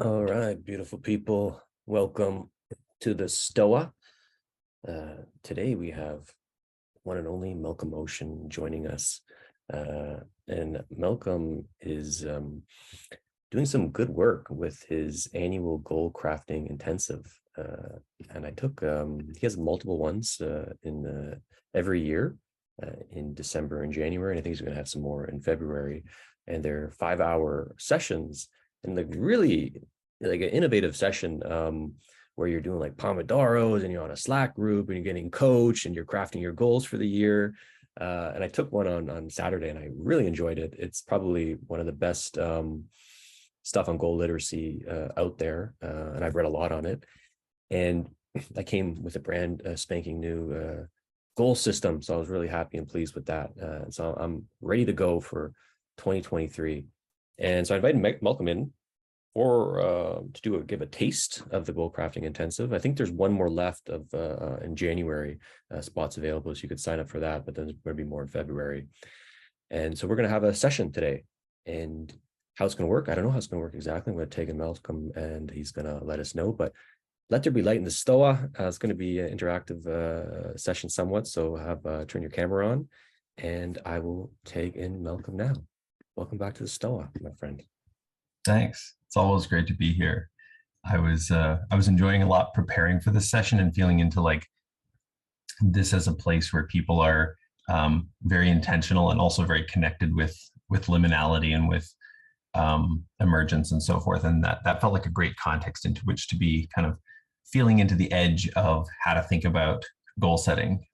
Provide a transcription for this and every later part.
All right, beautiful people. Welcome to the Stoa. Today we have one and only Malcolm Ocean joining us. And Malcolm is doing some good work with his annual goal crafting intensive. And I took, he has multiple ones in every year in December and January. And I think he's going to have some more in February. And they're 5-hour sessions. And really like an innovative session where you're doing like Pomodoros and you're on a Slack group and you're getting coached and you're crafting your goals for the year. And I took one on Saturday and I really enjoyed it. It's probably one of the best stuff on goal literacy out there. And I've read a lot on it. And I came with a brand spanking new goal system. So I was really happy and pleased with that. So I'm ready to go for 2023. And so I invited Malcolm in or to give a taste of the goal crafting intensive. I think there's one more left of in January, spots available, so you could sign up for that, but then there's going to be more in February. And so we're going to have a session today. And how it's going to work, I don't know how it's going to work exactly. I'm going to take in Malcolm and he's going to let us know, but let there be light in the Stoa. It's going to be an interactive session somewhat, so turn your camera on and I will take in Malcolm now. Welcome back to the Stoa, my friend. Thanks. It's always great to be here. I was enjoying a lot preparing for this session and feeling into like this as a place where people are very intentional and also very connected with liminality and with emergence and so forth. And that felt like a great context into which to be kind of feeling into the edge of how to think about goal setting.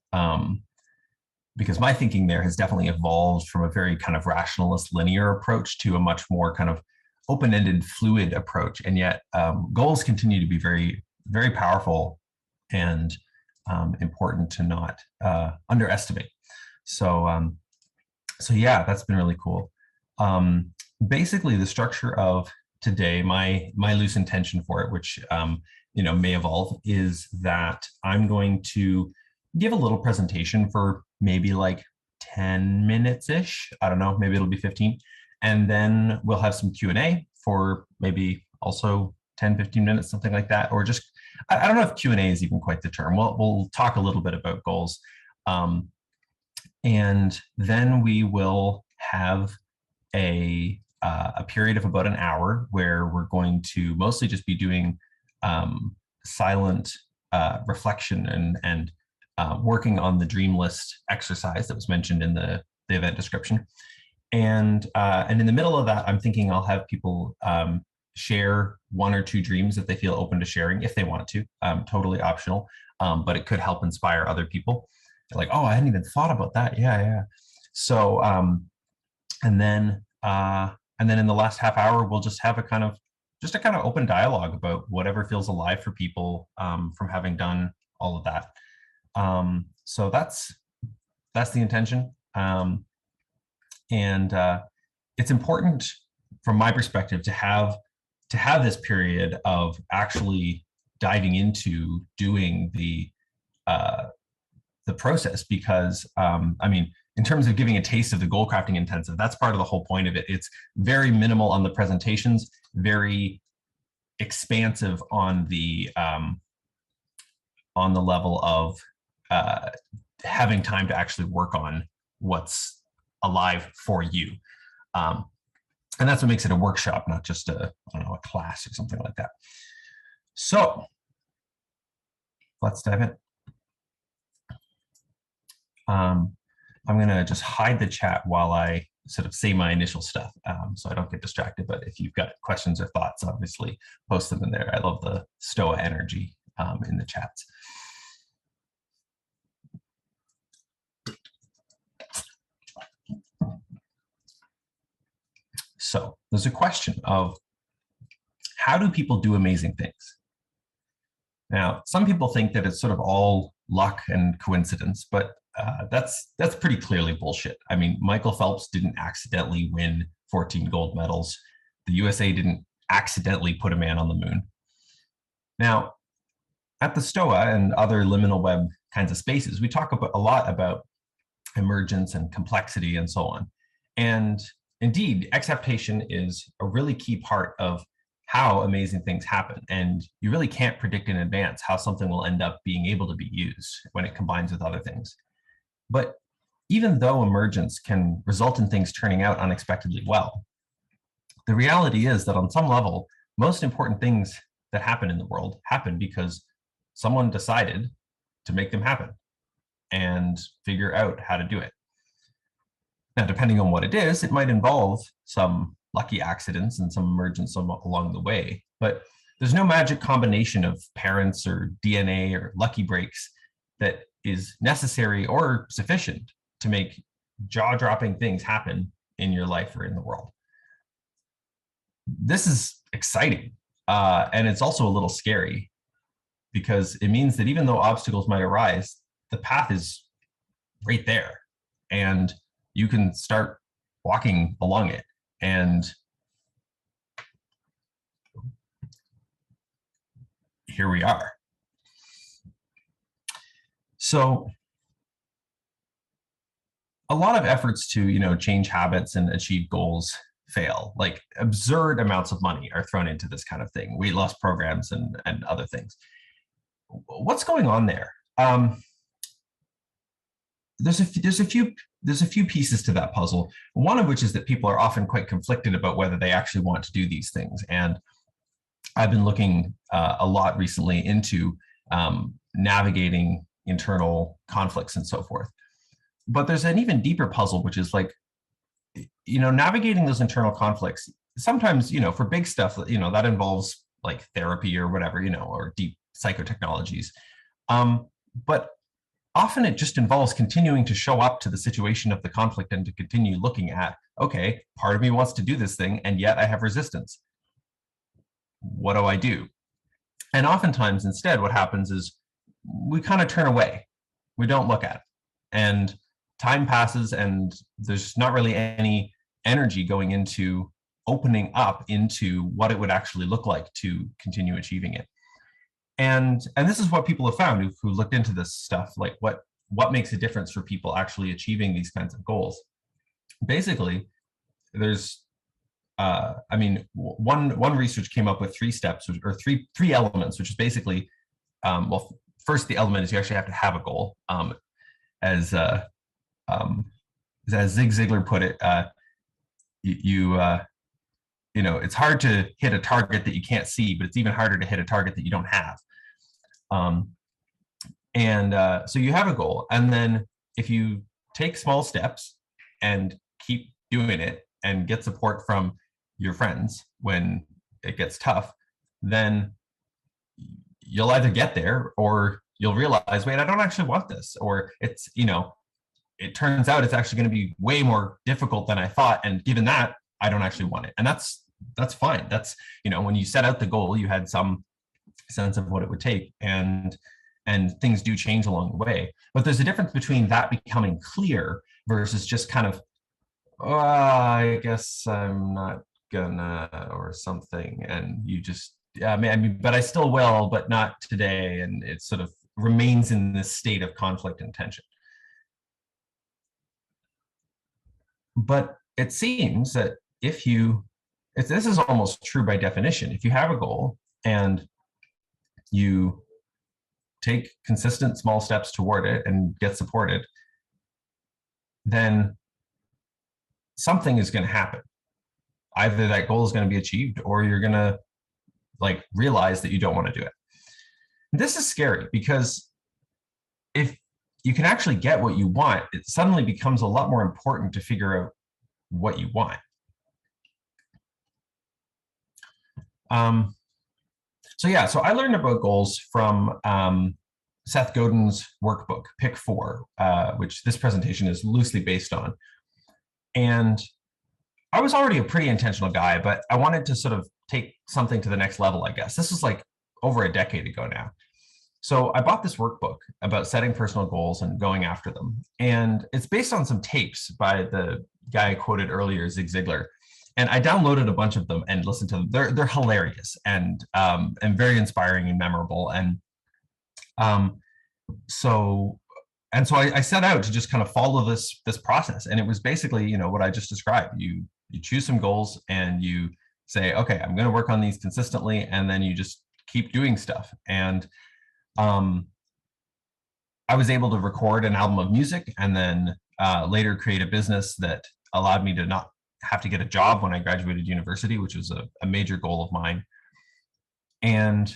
Because my thinking there has definitely evolved from a very kind of rationalist linear approach to a much more kind of open-ended fluid approach. And yet goals continue to be very, very powerful and important to not underestimate. So yeah, that's been really cool. Basically the structure of today, my loose intention for it, which may evolve, is that I'm going to give a little presentation for maybe like 10 minutes-ish. I don't know, maybe it'll be 15. And then we'll have some Q&A for maybe also 10, 15 minutes, something like that. Or just, I don't know if Q&A is even quite the term. We'll talk a little bit about goals. And then we will have a period of about an hour where we're going to mostly just be doing silent reflection and working on the dream list exercise that was mentioned in the event description. And in the middle of that, I'm thinking I'll have people share 1 or 2 dreams that they feel open to sharing if they want to, totally optional, but it could help inspire other people. They're like, oh, I hadn't even thought about that. Yeah. So, and then in the last half hour, we'll just have a kind of open dialogue about whatever feels alive for people from having done all of that. So that's the intention. And it's important from my perspective to have this period of actually diving into doing the process, because I mean, in terms of giving a taste of the goal crafting intensive, that's part of the whole point of it. It's very minimal on the presentations, very expansive on the level of having time to actually work on what's alive for you. And that's what makes it a workshop, not just a class or something like that. So let's dive in. I'm gonna just hide the chat while I sort of say my initial stuff, so I don't get distracted. But if you've got questions or thoughts, obviously post them in there. I love the Stoa energy in the chats. So there's a question of, how do people do amazing things? Now, some people think that it's sort of all luck and coincidence, but that's pretty clearly bullshit. I mean, Michael Phelps didn't accidentally win 14 gold medals. The USA didn't accidentally put a man on the moon. Now, at the Stoa and other liminal web kinds of spaces, we talk a lot about emergence and complexity and so on. And indeed, acceptation is a really key part of how amazing things happen. And you really can't predict in advance how something will end up being able to be used when it combines with other things. But even though emergence can result in things turning out unexpectedly well, the reality is that on some level, most important things that happen in the world happen because someone decided to make them happen and figure out how to do it. Now, depending on what it is, it might involve some lucky accidents and some emergence along the way, but there's no magic combination of parents or DNA or lucky breaks that is necessary or sufficient to make jaw-dropping things happen in your life or in the world. This is exciting, and it's also a little scary, because it means that even though obstacles might arise, the path is right there, and you can start walking along it. And here we are. So a lot of efforts to, change habits and achieve goals fail. Like absurd amounts of money are thrown into this kind of thing, weight loss programs and other things. What's going on there? There's a few pieces to that puzzle. One of which is that people are often quite conflicted about whether they actually want to do these things. And I've been looking a lot recently into navigating internal conflicts and so forth. But there's an even deeper puzzle, which is like, navigating those internal conflicts. Sometimes, for big stuff, that involves like therapy or whatever, or deep psychotechnologies. But often it just involves continuing to show up to the situation of the conflict and to continue looking at, okay, part of me wants to do this thing, and yet I have resistance. What do I do? And oftentimes, instead, what happens is we kind of turn away. We don't look at it. And time passes, and there's not really any energy going into opening up into what it would actually look like to continue achieving it. And this is what people have found who looked into this stuff, like what makes a difference for people actually achieving these kinds of goals. Basically, there's one research came up with 3 steps, or three elements, which is basically, first, the element is you actually have to have a goal. As Zig Ziglar put it, it's hard to hit a target that you can't see, but it's even harder to hit a target that you don't have. So you have a goal, and then if you take small steps and keep doing it and get support from your friends when it gets tough, then you'll either get there or you'll realize, wait, I don't actually want this, or it's, it turns out it's actually going to be way more difficult than I thought, and given that, I don't actually want it. And that's fine. That's, when you set out the goal, you had some sense of what it would take, and things do change along the way. But there's a difference between that becoming clear versus just kind of, I guess I'm not gonna, or something, and you just, but I still will, but not today, and it sort of remains in this state of conflict and tension. But it seems that this is almost true by definition. If you have a goal and you take consistent small steps toward it and get supported, then something is going to happen. Either that goal is going to be achieved, or you're going to realize that you don't want to do it. This is scary, because if you can actually get what you want, it suddenly becomes a lot more important to figure out what you want. So I learned about goals from Seth Godin's workbook, Pick 4, which this presentation is loosely based on. And I was already a pretty intentional guy, but I wanted to sort of take something to the next level, I guess. This was like over a decade ago now. So I bought this workbook about setting personal goals and going after them. And it's based on some tapes by the guy I quoted earlier, Zig Ziglar. And I downloaded a bunch of them and listened to them. They're hilarious and very inspiring and memorable. So I set out to just kind of follow this process. And it was basically, what I just described. You choose some goals and you say, okay, I'm going to work on these consistently, and then you just keep doing stuff. And I was able to record an album of music, and then later create a business that allowed me to not have to get a job when I graduated university, which was a major goal of mine. And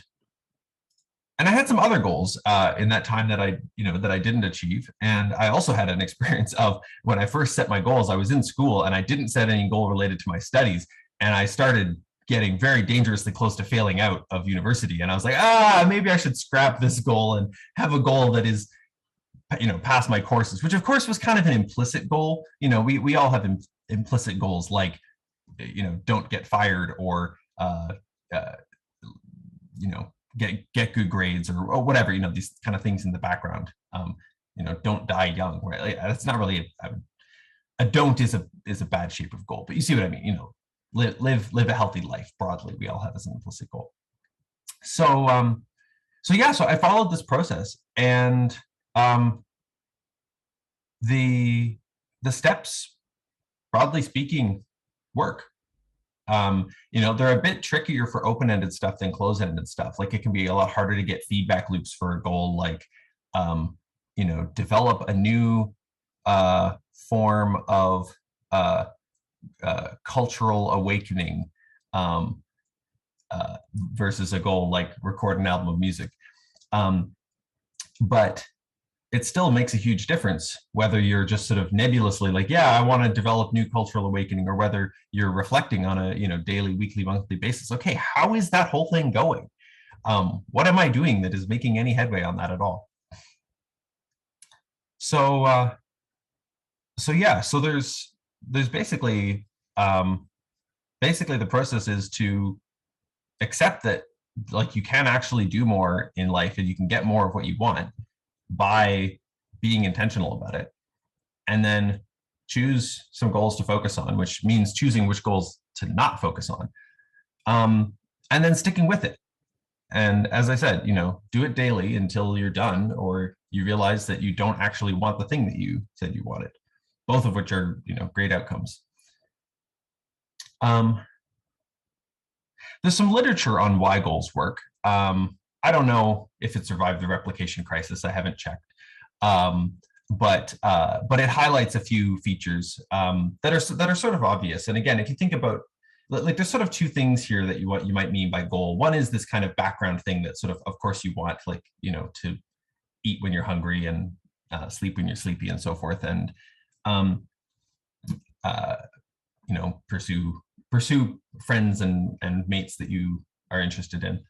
I had some other goals in that time that I didn't achieve. And I also had an experience of when I first set my goals, I was in school and I didn't set any goal related to my studies. And I started getting very dangerously close to failing out of university. And I was like, maybe I should scrap this goal and have a goal that is, pass my courses, which of course was kind of an implicit goal. We all have implicit goals like, don't get fired, or, get good grades, or whatever, these kind of things in the background. Don't die young, right? Like, that's not really a don't is a bad shape of goal, but you see what I mean. Live a healthy life broadly. We all have as an implicit goal. So I followed this process, and the steps, broadly speaking, work. They're a bit trickier for open-ended stuff than closed-ended stuff. Like, it can be a lot harder to get feedback loops for a goal, like, develop a new form of cultural awakening versus a goal like record an album of music. But it still makes a huge difference whether you're just sort of nebulously like, I want to develop new cultural awakening, or whether you're reflecting on a daily, weekly, monthly basis. Okay, how is that whole thing going? What am I doing that is making any headway on that at all? So there's basically the process is to accept that, like, you can actually do more in life, and you can get more of what you want by being intentional about it, and then choose some goals to focus on, which means choosing which goals to not focus on, and then sticking with it. And as I said, do it daily until you're done, or you realize that you don't actually want the thing that you said you wanted, both of which are, great outcomes. There's some literature on why goals work. I don't know if it survived the replication crisis. I haven't checked, but it highlights a few features that are sort of obvious. And again, if you think about, like, there's sort of two things here that you might mean by goal. One is this kind of background thing that sort of course you want, like, to eat when you're hungry, and sleep when you're sleepy, and so forth, and pursue friends and mates that you are interested in.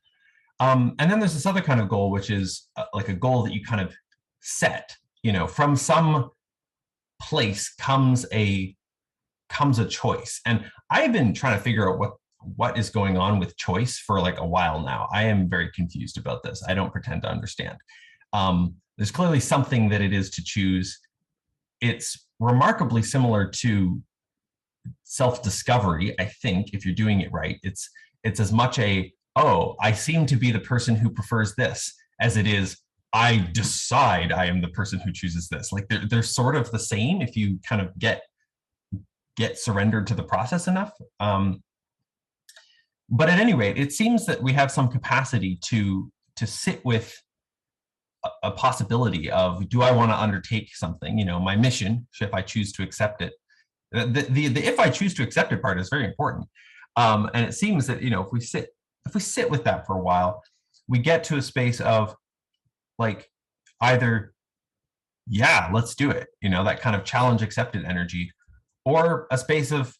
And then there's this other kind of goal, which is like a goal that you kind of set, from some place comes a choice. And I've been trying to figure out what is going on with choice for like a while now. I am very confused about this. I don't pretend to understand. There's clearly something that it is to choose. It's remarkably similar to self-discovery, I think, if you're doing it right. It's as much I seem to be the person who prefers this, as it is, I decide I am the person who chooses this. Like, they're sort of the same if you kind of get surrendered to the process enough. But at any rate, it seems that we have some capacity to sit with a possibility of, do I want to undertake something? My mission, if I choose to accept it. The if I choose to accept it part is very important. And it seems that, if we sit with that for a while, we get to a space of, like, either, let's do it, that kind of challenge accepted energy, or a space of,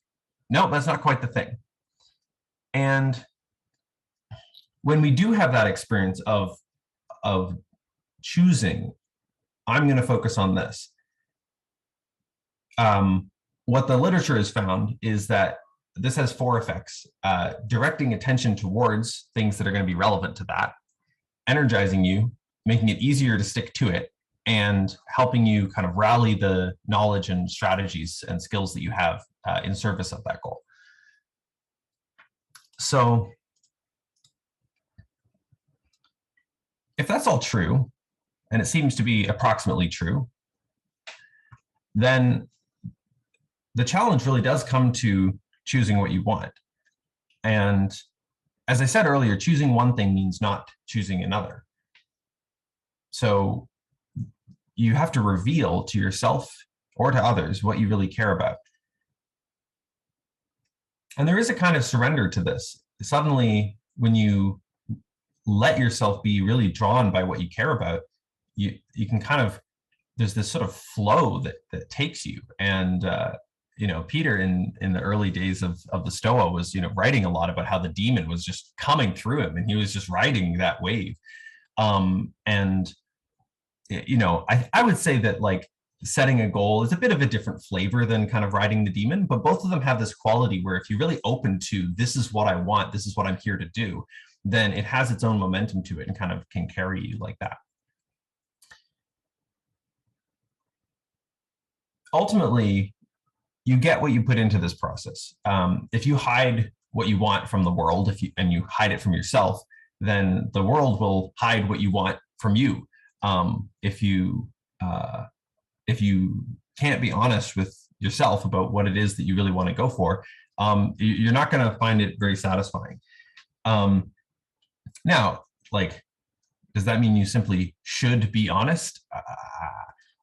no, that's not quite the thing. And when we do have that experience of choosing, I'm going to focus on this, what the literature has found is that this has 4 effects: directing attention towards things that are going to be relevant to that, energizing you, making it easier to stick to it, and helping you kind of rally the knowledge and strategies and skills that you have in service of that goal. So if that's all true, and it seems to be approximately true, then the challenge really does come to choosing what you want. And as I said earlier, choosing one thing means not choosing another. So you have to reveal to yourself or to others what you really care about. And there is a kind of surrender to this. Suddenly, when you let yourself be really drawn by what you care about, you can kind of, there's this sort of flow that takes you. And Peter in the early days of the Stoa was writing a lot about how the demon was just coming through him, and he was just riding that wave. And I would say that like setting a goal is a bit of a different flavor than kind of riding the demon, but both of them have this quality where if you're really open to, this is what I want, this is what I'm here to do, then it has its own momentum to it and kind of can carry you like that. Ultimately, you get what you put into this process. If you hide what you want from the world, and you hide it from yourself, then the world will hide what you want from you. If you can't be honest with yourself about what it is that you really want to go for, you're not going to find it very satisfying. Now, like, does that mean you simply should be honest?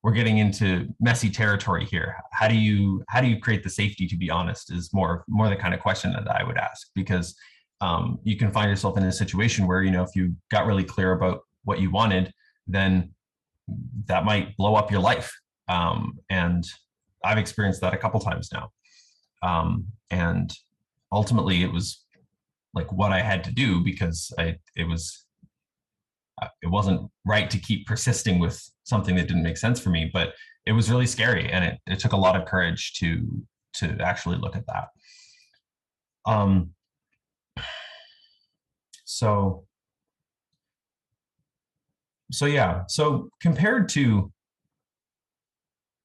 We're getting into messy territory here. How do you create the safety to be honest is more the kind of question that I would ask, because you can find yourself in a situation where, if you got really clear about what you wanted, then that might blow up your life. And I've experienced that a couple times now. And ultimately it was like what I had to do, because it wasn't right to keep persisting with something that didn't make sense for me, but it was really scary, and it took a lot of courage to actually look at that. So yeah, so compared to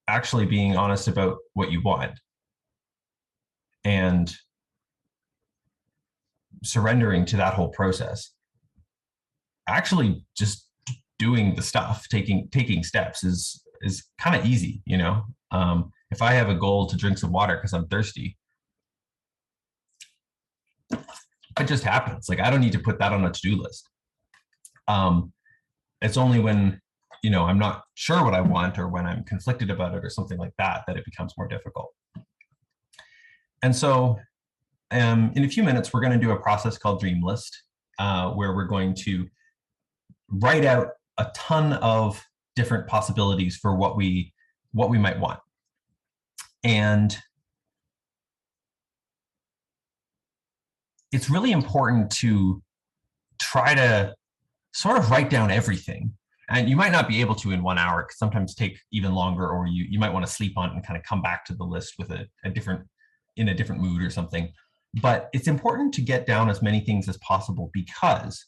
actually being honest about what you want and surrendering to that whole process, actually just doing the stuff, taking steps is kind of easy. If I have a goal to drink some water because I'm thirsty, it just happens. Like, I don't need to put that on a to-do list. It's only when I'm not sure what I want, or when I'm conflicted about it or something like that, that it becomes more difficult. And so in a few minutes, we're going to do a process called Dream List, where we're going to write out a ton of different possibilities for what we might want. And it's really important to try to sort of write down everything. And you might not be able to in 1 hour, because sometimes take even longer, or you might want to sleep on it and kind of come back to the list with in a different mood or something. But it's important to get down as many things as possible, because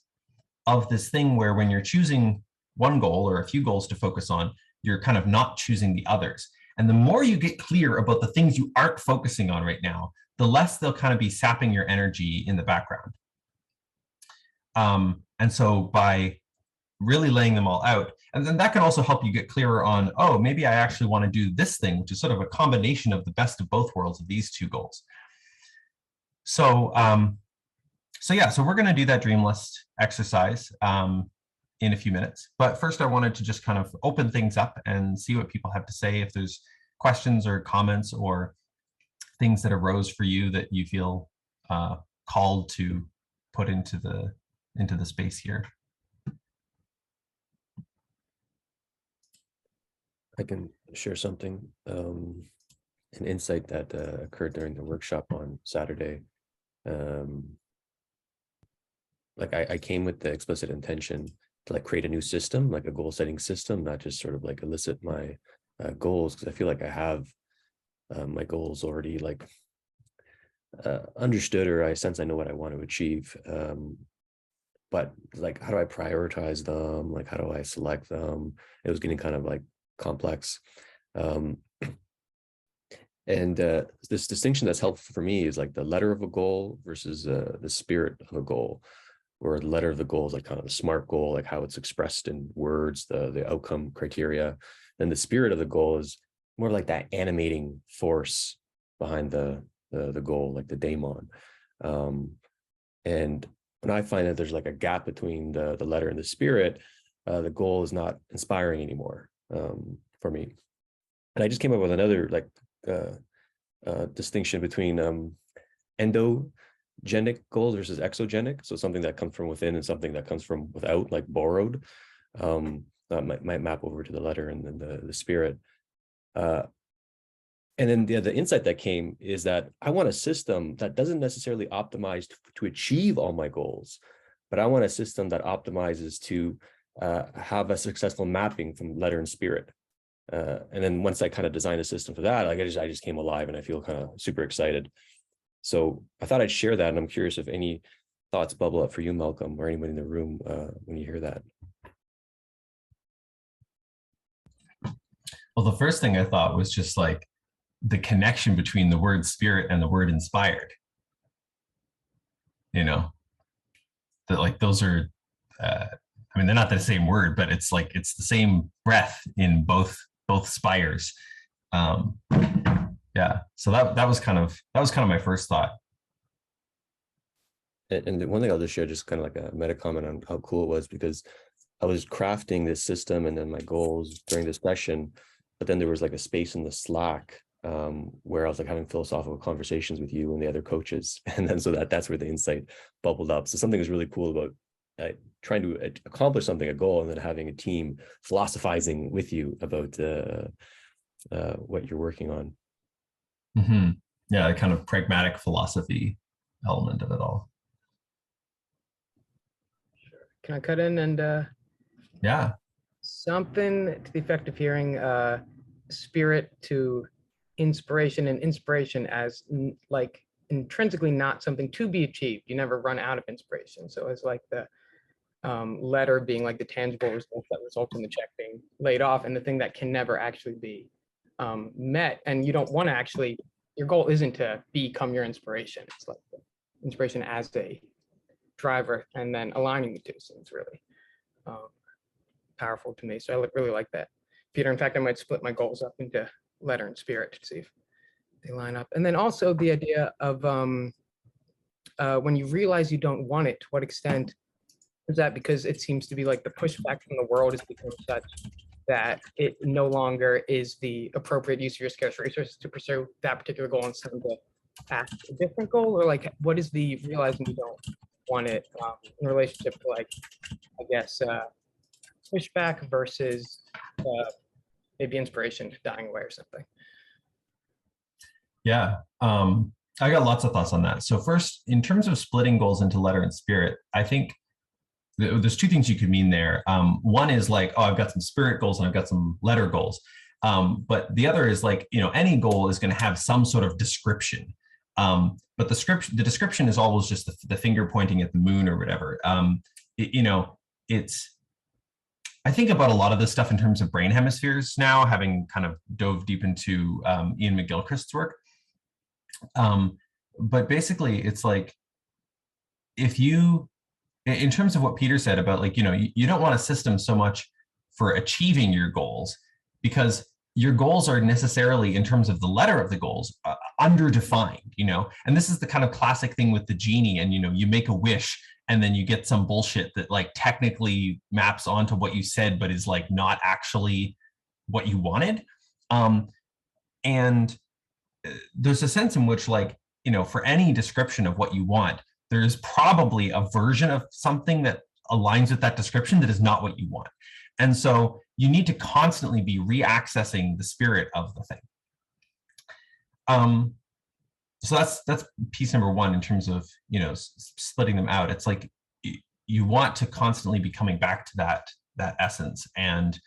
of this thing where when you're choosing one goal or a few goals to focus on, you're kind of not choosing the others. And the more you get clear about the things you aren't focusing on right now, the less they'll kind of be sapping your energy in the background. And so by really laying them all out, and then that can also help you get clearer on, oh, maybe I actually want to do this thing, which is sort of a combination of the best of both worlds of these two goals. So so we're going to do that dream list exercise in a few minutes. But first, I wanted to just kind of open things up and see what people have to say. If there's questions or comments or things that arose for you that you feel called to put into the space here. I can share something, an insight that occurred during the workshop on Saturday. Like I came with the explicit intention to like create a new system, like a goal setting system, not just sort of like elicit my goals, because I feel like I have my goals already like understood, or I sense I know what I want to achieve. But like, how do I prioritize them? Like, how do I select them? It was getting kind of like complex. And this distinction that's helpful for me is like the letter of a goal versus the spirit of a goal, where the letter of the goal is like kind of the SMART goal, like how it's expressed in words, the outcome criteria. And the spirit of the goal is more like that animating force behind the goal, like the daemon. And when I find that there's like a gap between the letter and the spirit, the goal is not inspiring anymore for me. And I just came up with another like distinction between endogenic goals versus exogenic. So something that comes from within and something that comes from without, like borrowed. Might map over to the letter and then the spirit. And then the insight that came is that I want a system that doesn't necessarily optimize to achieve all my goals, but I want a system that optimizes to have a successful mapping from letter and spirit. And then once I kind of designed a system for that, like I just came alive and I feel kind of super excited. So I thought I'd share that. And I'm curious if any thoughts bubble up for you, Malcolm, or anyone in the room when you hear that. Well, the first thing I thought was just like the connection between the word spirit and the word inspired. You know, that like those are, I mean, they're not the same word, but it's like it's the same breath in both spires. Yeah, so that was kind of my first thought. And the one thing I'll just share, just kind of like a meta comment on how cool it was, because I was crafting this system and then my goals during this session, but then there was like a space in the Slack where I was like having philosophical conversations with you and the other coaches. And then so that's where the insight bubbled up. So something is really cool about trying to accomplish something, a goal, and then having a team philosophizing with you about what you're working on. Mm-hmm. Yeah, the kind of pragmatic philosophy element of it all. Can I cut in and yeah, something to the effect of hearing spirit to inspiration, and inspiration as like intrinsically not something to be achieved. You never run out of inspiration. So it's like the letter being like the tangible result that results in the check being laid off, and the thing that can never actually be met. And you don't want to actually, your goal isn't to become your inspiration. It's like the inspiration as a driver, and then aligning the two seems really powerful to me. So I really like that, Peter. In fact, I might split my goals up into letter and spirit to see if they line up. And then also the idea of when you realize you don't want it, to what extent is that because it seems to be like the pushback from the world has become such that it no longer is the appropriate use of your scarce resources to pursue that particular goal, and send to ask a different goal? Or like, what is the realizing you don't want it in relationship to, like, I guess, pushback versus maybe inspiration dying away or something? Yeah, I got lots of thoughts on that. So first, in terms of splitting goals into letter and spirit, I think there's two things you could mean there. One is like, oh, I've got some spirit goals and I've got some letter goals. But the other is like, you know, any goal is going to have some sort of description. But the description is always just the finger pointing at the moon or whatever. I think about a lot of this stuff in terms of brain hemispheres now, having kind of dove deep into Ian McGilchrist's work. But basically, it's like, if you, in terms of what Peter said about, like, you know, you don't want a system so much for achieving your goals, because your goals are necessarily, in terms of the letter of the goals, underdefined, you know. And this is the kind of classic thing with the genie, and, you know, you make a wish and then you get some bullshit that like technically maps onto what you said, but is like not actually what you wanted. And there's a sense in which, like, you know, for any description of what you want, there's probably a version of something that aligns with that description that is not what you want. And so you need to constantly be reaccessing the spirit of the thing. So that's piece number one in terms of, you know, splitting them out. It's like you want to constantly be coming back to that essence, and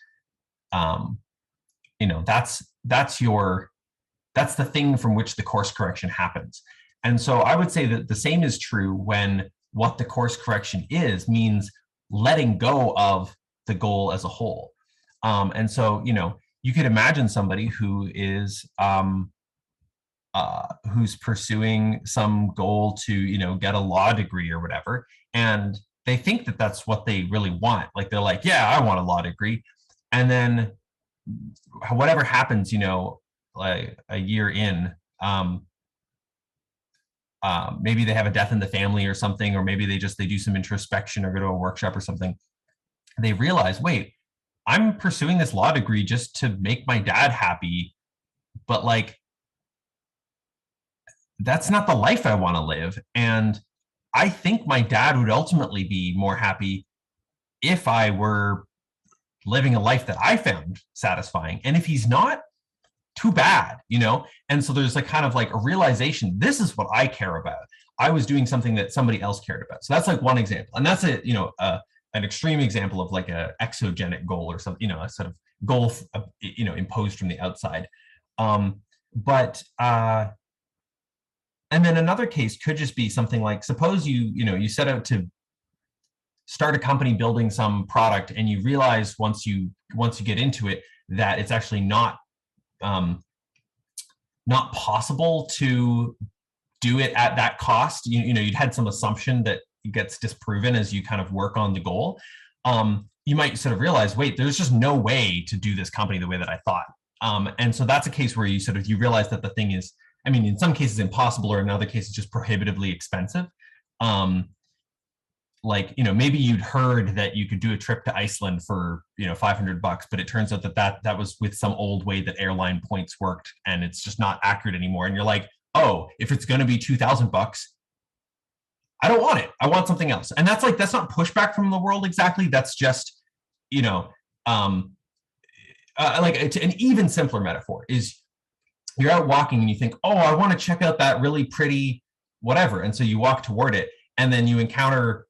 you know, that's the thing from which the course correction happens. And so I would say that the same is true when what the course correction is means letting go of the goal as a whole. And so, you know, you could imagine somebody who is who's pursuing some goal to, you know, get a law degree or whatever, and they think that that's what they really want. Like, they're like, yeah, I want a law degree. And then whatever happens, you know, like a year in, maybe they have a death in the family or something, or maybe they do some introspection or go to a workshop or something. They realize, wait, I'm pursuing this law degree just to make my dad happy, but like, that's not the life I want to live. And I think my dad would ultimately be more happy if I were living a life that I found satisfying. And if he's not, too bad, you know? And so there's like kind of like a realization, this is what I care about. I was doing something that somebody else cared about. So that's like one example. And that's a, you know, an extreme example of like a exogenic goal or something, you know, a sort of goal, you know, imposed from the outside. And then another case could just be something like, suppose you set out to start a company building some product, and you realize once you get into it that it's actually not possible to do it at that cost. You know, you'd had some assumption that gets disproven as you kind of work on the goal. You might sort of realize, wait, there's just no way to do this company the way that I thought. And so that's a case where you realize that the thing is, I mean, in some cases impossible, or in other cases just prohibitively expensive. Like, you know, maybe you'd heard that you could do a trip to Iceland for, you know, $500, but it turns out that was with some old way that airline points worked, and it's just not accurate anymore. And you're like, oh, if it's going to be $2,000, I don't want it. I want something else. And that's not pushback from the world exactly. That's just, you know, like an even simpler metaphor is, you're out walking and you think, oh, I want to check out that really pretty whatever. And so you walk toward it, and then you encounter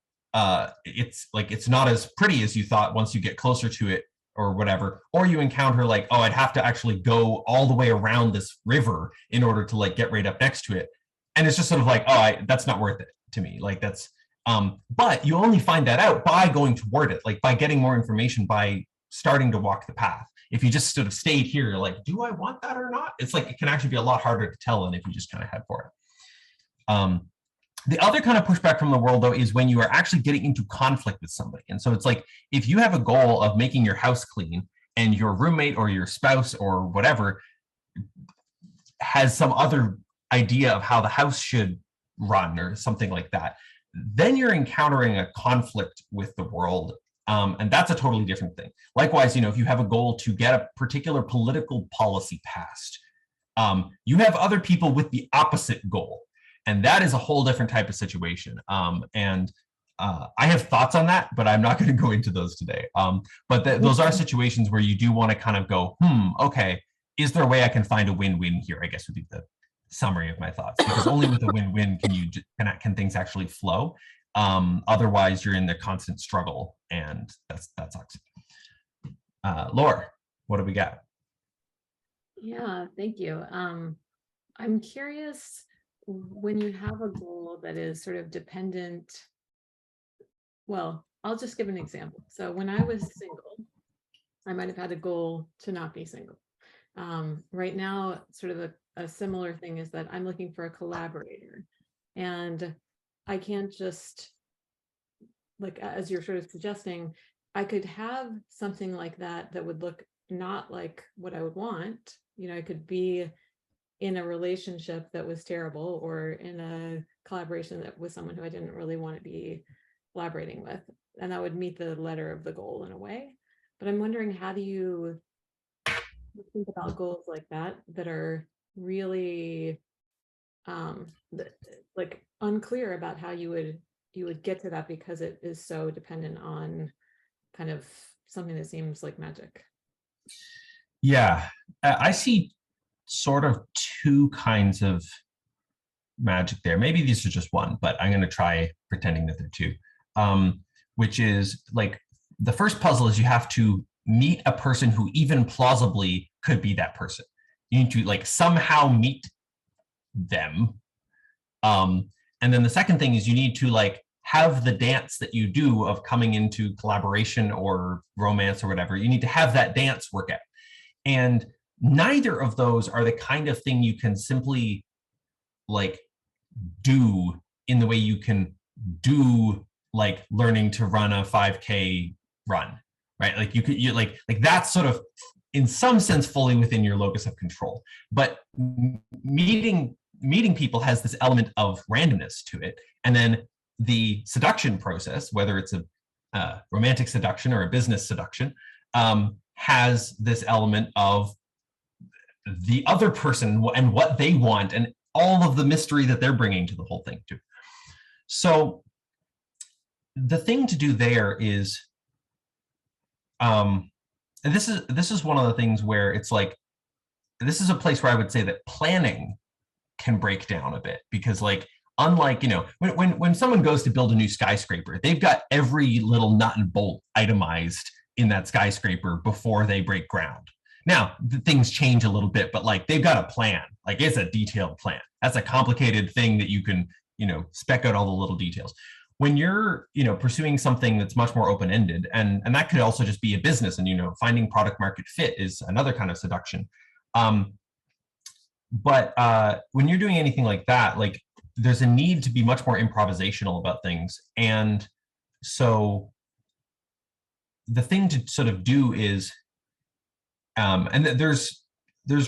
it's not as pretty as you thought once you get closer to it or whatever. Or you encounter like, oh, I'd have to actually go all the way around this river in order to like get right up next to it. And it's just sort of like, oh, that's not worth it to me. Like that's, but you only find that out by going toward it, like by getting more information, by starting to walk the path. If you just sort of stayed here, you're like, do I want that or not? It's like, it can actually be a lot harder to tell than if you just kind of head for it. The other kind of pushback from the world, though, is when you are actually getting into conflict with somebody. And so it's like, if you have a goal of making your house clean, and your roommate or your spouse or whatever has some other idea of how the house should run or something like that, then you're encountering a conflict with the world. And that's a totally different thing. Likewise, you know, if you have a goal to get a particular political policy passed, you have other people with the opposite goal. And that is a whole different type of situation. I have thoughts on that, but I'm not going to go into those today. But those are situations where you do want to kind of go, okay, is there a way I can find a win-win here? I guess would be the summary of my thoughts, because only with a win-win can things actually flow. Otherwise, you're in the constant struggle, and that sucks. Laura, what do we got? Yeah, thank you. I'm curious, when you have a goal that is sort of dependent, well, I'll just give an example. So when I was single, I might have had a goal to not be single. Right now, sort of a similar thing is that I'm looking for a collaborator, and I can't just, like, as you're sort of suggesting, I could have something like that would look not like what I would want. You know, I could be in a relationship that was terrible, or in a collaboration that with someone who I didn't really want to be collaborating with, and that would meet the letter of the goal in a way. But I'm wondering, how do you think about goals like that are really like unclear about how you would get to that, because it is so dependent on kind of something that seems like magic? Yeah, I see sort of two kinds of magic there. Maybe these are just one, but I'm going to try pretending that they're two, which is like, the first puzzle is you have to meet a person who even plausibly could be that person. You need to like somehow meet them. And then the second thing is you need to like have the dance that you do of coming into collaboration or romance or whatever. You need to have that dance work out. And neither of those are the kind of thing you can simply like do in the way you can do like learning to run a 5K run, right? Like you like that's sort of in some sense fully within your locus of control. But meeting meeting people has this element of randomness to it. And then the seduction process, whether it's a romantic seduction or a business seduction, has this element of the other person and what they want and all of the mystery that they're bringing to the whole thing too. So the thing to do there is, and this is one of the things where it's like, this is a place where I would say that planning can break down a bit, because like, unlike, you know, when someone goes to build a new skyscraper, they've got every little nut and bolt itemized in that skyscraper before they break ground. Now, things change a little bit, but like they've got a plan, like it's a detailed plan. That's a complicated thing that you can, you know, spec out all the little details. When you're, you know, pursuing something that's much more open-ended, and that could also just be a business, and, you know, finding product market fit is another kind of seduction. But when you're doing anything like that, like there's a need to be much more improvisational about things. And so the thing to sort of do is, and there's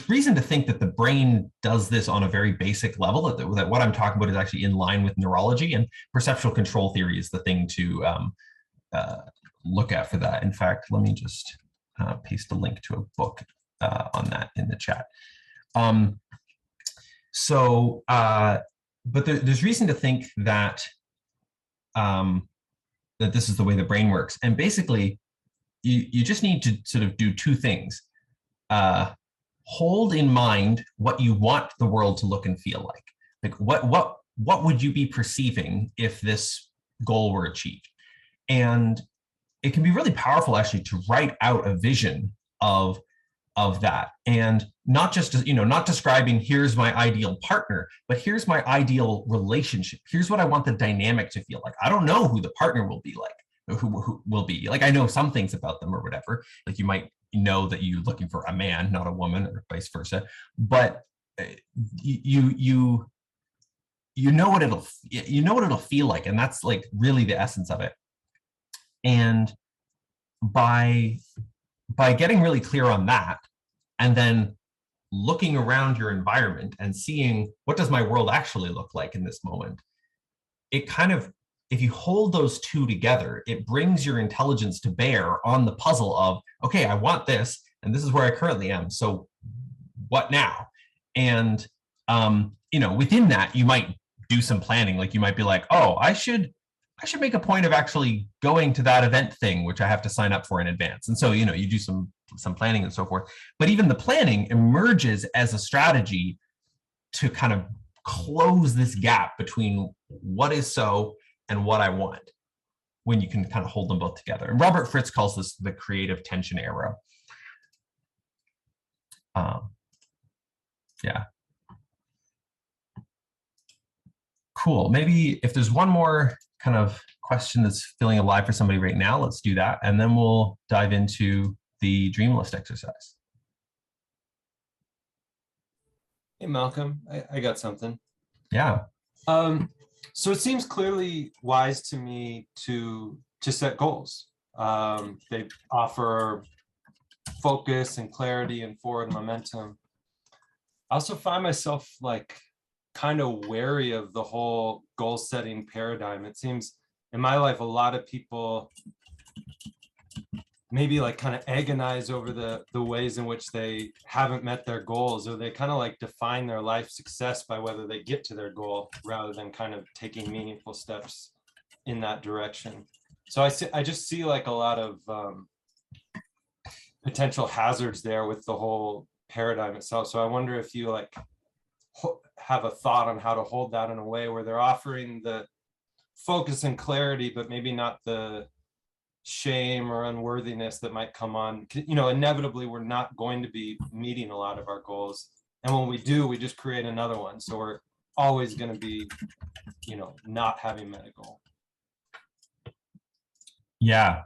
reason to think that the brain does this on a very basic level, that what I'm talking about is actually in line with neurology, and perceptual control theory is the thing to look at for that. In fact, let me just paste a link to a book on that in the chat. But there's reason to think that that this is the way the brain works. And basically, you just need to sort of do two things. Hold in mind what you want the world to look and feel like. Like what would you be perceiving if this goal were achieved? And it can be really powerful actually to write out a vision of that, and not just, you know, not describing here's my ideal partner, but here's my ideal relationship. Here's what I want the dynamic to feel like. I don't know who the partner will be like, or who will be like. I know some things about them or whatever. Like you might know that you're looking for a man, not a woman, or vice versa. But you know what it'll feel like, and that's like really the essence of it. And by getting really clear on that, and then looking around your environment and seeing what does my world actually look like in this moment, it kind of, if you hold those two together, it brings your intelligence to bear on the puzzle of, okay, I want this, and this is where I currently am, so what now? And you know, within that, you might do some planning. Like you might be like, oh, I should make a point of actually going to that event thing, which I have to sign up for in advance. And so, you know, you do some planning and so forth. But even the planning emerges as a strategy to kind of close this gap between what is so and what I want, when you can kind of hold them both together. And Robert Fritz calls this the creative tension arrow. Yeah. Cool. Maybe if there's one more kind of question that's feeling alive for somebody right now, let's do that. And then we'll dive into the dream list exercise. Hey, Malcolm, I got something. Yeah. So it seems clearly wise to me to set goals. They offer focus and clarity and forward momentum. I also find myself like kind of wary of the whole goal setting paradigm. It seems in my life, a lot of people maybe like kind of agonize over the ways in which they haven't met their goals, or they kind of like define their life success by whether they get to their goal rather than kind of taking meaningful steps in that direction. So I just see like a lot of potential hazards there with the whole paradigm itself. So I wonder if you like have a thought on how to hold that in a way where they're offering the focus and clarity, but maybe not the shame or unworthiness that might come on. You know, inevitably we're not going to be meeting a lot of our goals, and when we do, we just create another one, so we're always going to be, you know, not having met a goal. Yeah,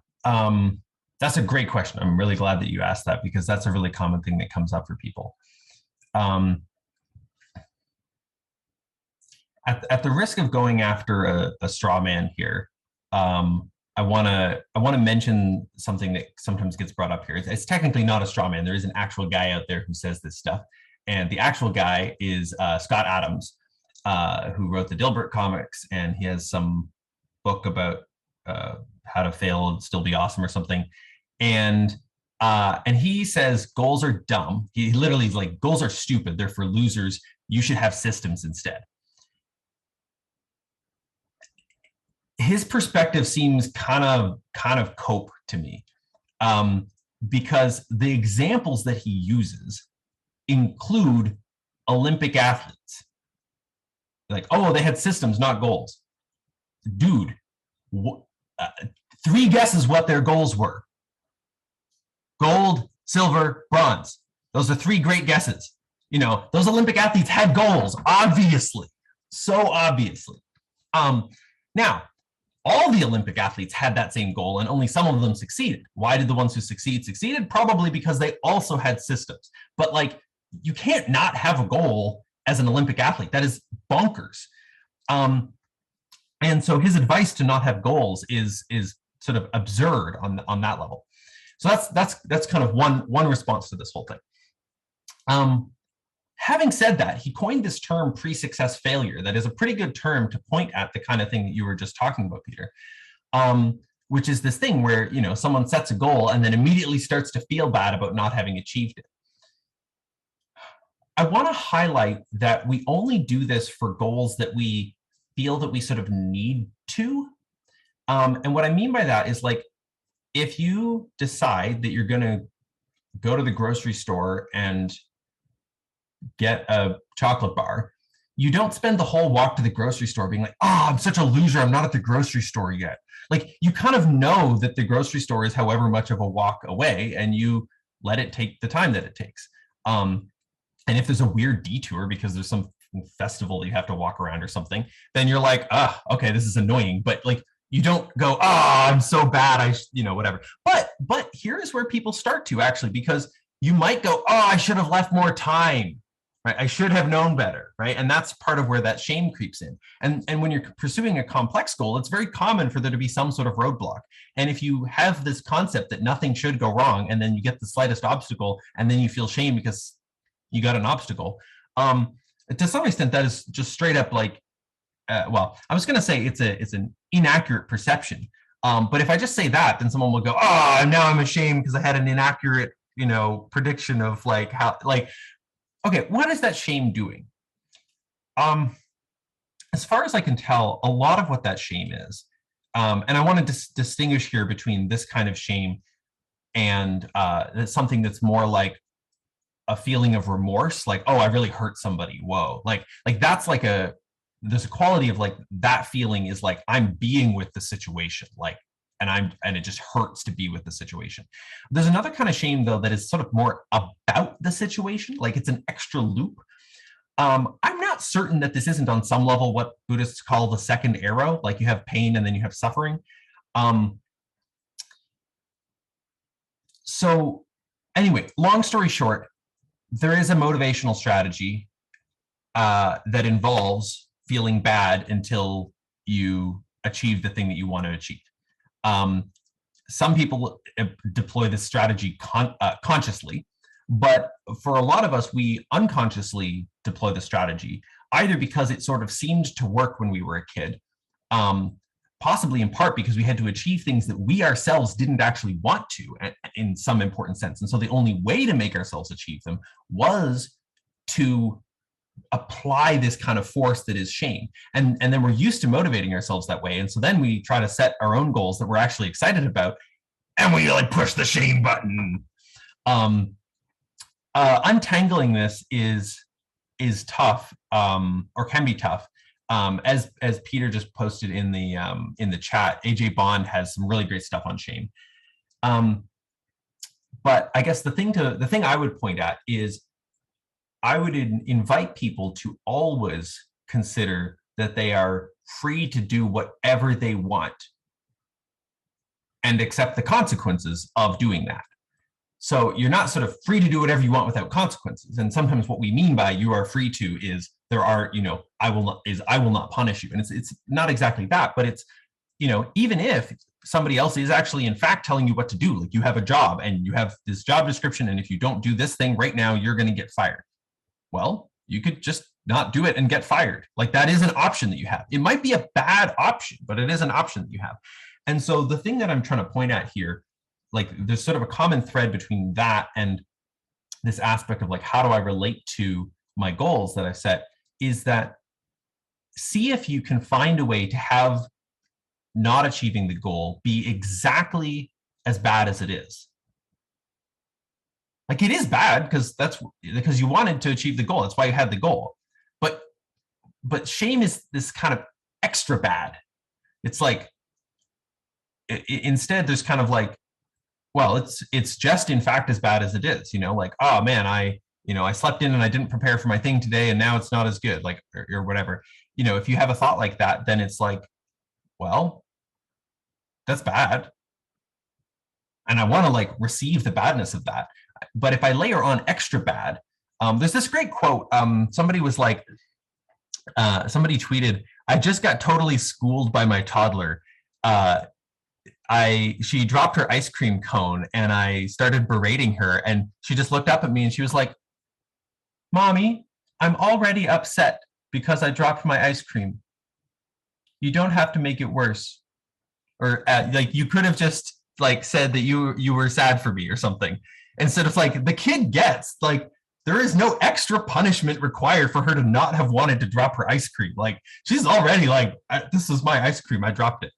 that's a great question. I'm really glad that you asked that, because that's a really common thing that comes up for people. At the risk of going after a straw man here, I want to mention something that sometimes gets brought up here. It's technically not a straw man. There is an actual guy out there who says this stuff, and the actual guy is Scott Adams, who wrote the Dilbert comics, and he has some book about how to fail and still be awesome or something. And he says goals are dumb. He literally is like, goals are stupid. They're for losers. You should have systems instead. His perspective seems kind of cope to me, because the examples that he uses include Olympic athletes. Like, oh, they had systems, not goals. Dude, 3 guesses what their goals were. Gold, silver, bronze. Those are 3 great guesses. You know, those Olympic athletes had goals, obviously. So obviously. Now, all the Olympic athletes had that same goal, and only some of them succeeded. Why did the ones who succeeded? Probably because they also had systems. But like, you can't not have a goal as an Olympic athlete. That is bonkers. And so his advice to not have goals is sort of absurd on that level. So that's kind of one response to this whole thing. Having said that, he coined this term pre-success failure. That is a pretty good term to point at the kind of thing that you were just talking about, Peter, which is this thing where, you know, someone sets a goal and then immediately starts to feel bad about not having achieved it. I want to highlight that we only do this for goals that we feel that we sort of need to. And what I mean by that is, like, if you decide that you're going to go to the grocery store and get a chocolate bar, you don't spend the whole walk to the grocery store being like, oh, I'm such a loser, I'm not at the grocery store yet. Like, you kind of know that the grocery store is however much of a walk away, and you let it take the time that it takes. And if there's a weird detour because there's some festival you have to walk around or something, then you're like, okay, this is annoying. But like, you don't go, I'm so bad, whatever. But here is where people start to actually, because you might go, I should have left more time, right? I should have known better, right? And that's part of where that shame creeps in. And when you're pursuing a complex goal, it's very common for there to be some sort of roadblock. And if you have this concept that nothing should go wrong, and then you get the slightest obstacle, and then you feel shame because you got an obstacle, to some extent, that is just straight up like, well, I was going to say it's an inaccurate perception. But if I just say that, then someone will go, now I'm ashamed because I had an inaccurate, prediction of like how, like, okay, what is that shame doing? As far as I can tell, a lot of what that shame is, and I want to distinguish here between this kind of shame and something that's more like a feeling of remorse, like, I really hurt somebody. Whoa. Like that's like there's a quality of like that feeling is like, I'm being with the situation, like, and it just hurts to be with the situation. There's another kind of shame though, that is sort of more about the situation. Like, it's an extra loop. I'm not certain that this isn't on some level what Buddhists call the second arrow. Like, you have pain and then you have suffering. So anyway, long story short, there is a motivational strategy that involves feeling bad until you achieve the thing that you want to achieve. Some people deploy this strategy consciously, but for a lot of us, we unconsciously deploy the strategy, either because it sort of seemed to work when we were a kid, possibly in part because we had to achieve things that we ourselves didn't actually want to in some important sense. And so the only way to make ourselves achieve them was to apply this kind of force that is shame. And then we're used to motivating ourselves that way. And so then we try to set our own goals that we're actually excited about, and we like push the shame button. Untangling this is tough, or can be tough. As Peter just posted in the chat, AJ Bond has some really great stuff on shame. But I guess the thing I would point at is, I would invite people to always consider that they are free to do whatever they want and accept the consequences of doing that. So you're not sort of free to do whatever you want without consequences. And sometimes what we mean by you are free to is there are, I will not punish you. And it's not exactly that, but it's, even if somebody else is actually in fact telling you what to do, like you have a job and you have this job description, and if you don't do this thing right now, you're going to get fired. Well, you could just not do it and get fired. Like that is an option that you have. It might be a bad option, but it is an option that you have. And so the thing that I'm trying to point at here, like there's sort of a common thread between that and this aspect of like, how do I relate to my goals that I set, is that see if you can find a way to have not achieving the goal be exactly as bad as it is. Like it is bad because you wanted to achieve the goal. That's why you had the goal. But shame is this kind of extra bad. It's like instead there's kind of like, well, it's just in fact as bad as it is, you know, like, oh man, I slept in and I didn't prepare for my thing today and now it's not as good, like, or whatever. You know, if you have a thought like that, then it's like, well, that's bad. And I want to like receive the badness of that. But if I layer on extra bad, there's this great quote. Somebody was like, somebody tweeted, I just got totally schooled by my toddler. She dropped her ice cream cone and I started berating her and she just looked up at me and she was like, Mommy, I'm already upset because I dropped my ice cream. You don't have to make it worse. Or like you could have just like said that you were sad for me or something. Instead of like the kid gets like there is no extra punishment required for her to not have wanted to drop her ice cream. Like she's already like, this is my ice cream, I dropped it.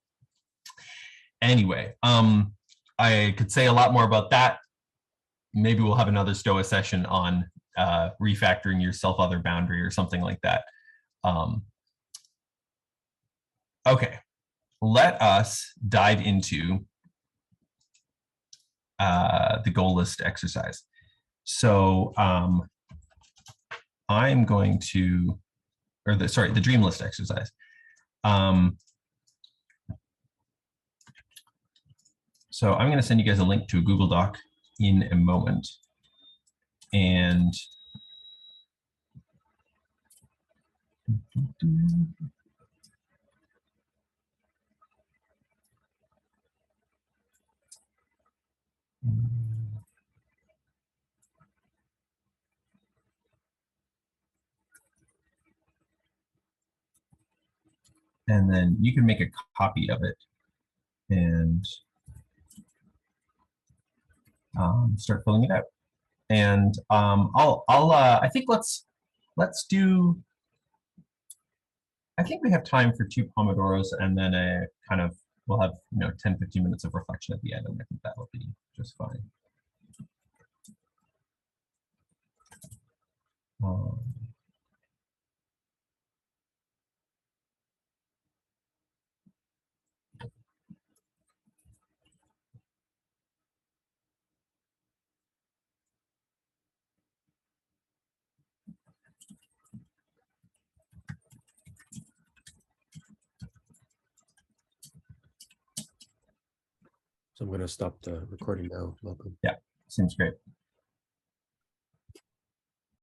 Anyway, I could say a lot more about that. Maybe we'll have another STOA session on refactoring your self-other boundary or something like that. Okay, let us dive into the goal list exercise. So I'm going to, or the dream list exercise. So I'm going to send you guys a link to a Google Doc in a moment. And then you can make a copy of it and start filling it out. And I think let's do, I think we have time for 2 Pomodoros and then a kind of, we'll have 10-15 minutes of reflection at the end, and I think that will be just fine. So I'm going to stop the recording now. Welcome. Yeah, seems great.